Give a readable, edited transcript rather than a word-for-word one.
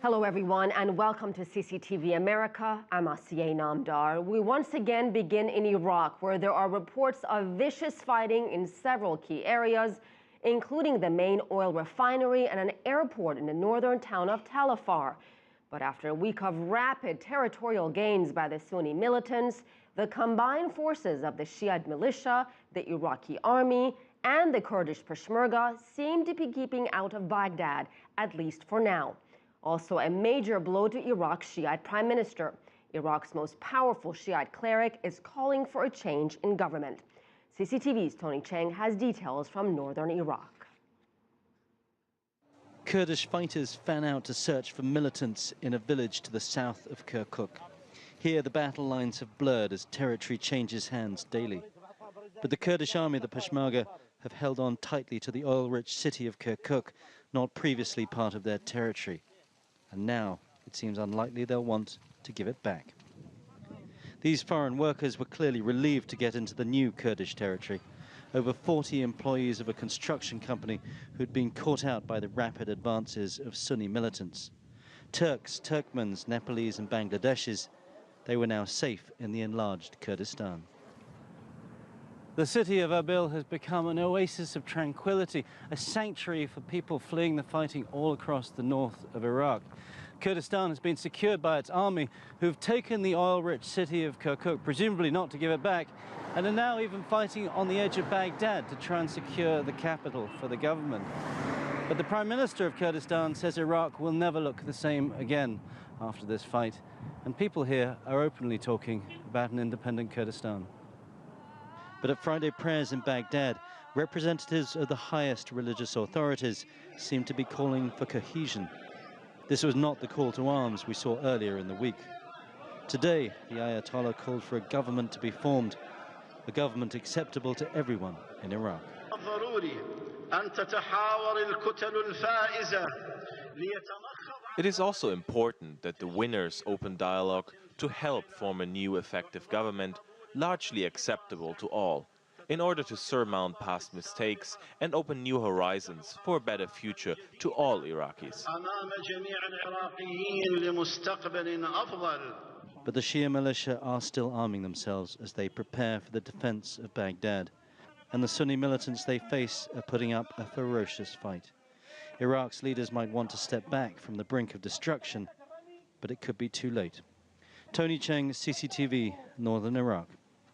Hello everyone and welcome to CCTV America. I'm Asiye Namdar. We once again begin in Iraq, where there are reports of vicious fighting in several key areas, including the main oil refinery and an airport in the northern town of Tal Afar. But after a week of rapid territorial gains by the Sunni militants, the combined forces of the Shia militia, the Iraqi army, and the Kurdish Pershmerga seem to be keeping out of Baghdad, at least for now. Also a major blow to Iraq's Shiite prime minister. Iraq's most powerful Shiite cleric is calling for a change in government. CCTV's Tony Cheng has details from northern Iraq. Kurdish fighters fan out to search for militants in a village to the south of Kirkuk. Here the battle lines have blurred as territory changes hands daily. But the Kurdish army, the Peshmerga, have held on tightly to the oil-rich city of Kirkuk, not previously part of their territory. And now it seems unlikely they'll want to give it back. These foreign workers were clearly relieved to get into the new Kurdish territory. Over 40 employees of a construction company who'd been caught out by the rapid advances of Sunni militants. Turks, Turkmens, Nepalese and Bangladeshis, they were now safe in the enlarged Kurdistan. The city of Erbil has become an oasis of tranquility, a sanctuary for people fleeing the fighting all across the north of Iraq. Kurdistan has been secured by its army, who've taken the oil-rich city of Kirkuk, presumably not to give it back, and are now even fighting on the edge of Baghdad to try and secure the capital for the government. But the Prime Minister of Kurdistan says Iraq will never look the same again after this fight, and people here are openly talking about an independent Kurdistan. But at Friday prayers in Baghdad, representatives of the highest religious authorities seem to be calling for cohesion. This was not the call to arms we saw earlier in the week. Today, the Ayatollah called for a government to be formed, a government acceptable to everyone in Iraq. It is also important that the winners open dialogue to help form a new effective government, largely acceptable to all, in order to surmount past mistakes and open new horizons for a better future to all Iraqis. But the Shia militia are still arming themselves as they prepare for the defense of Baghdad. And the Sunni militants they face are putting up a ferocious fight. Iraq's leaders might want to step back from the brink of destruction, but it could be too late. Tony Cheng, CCTV, Northern Iraq.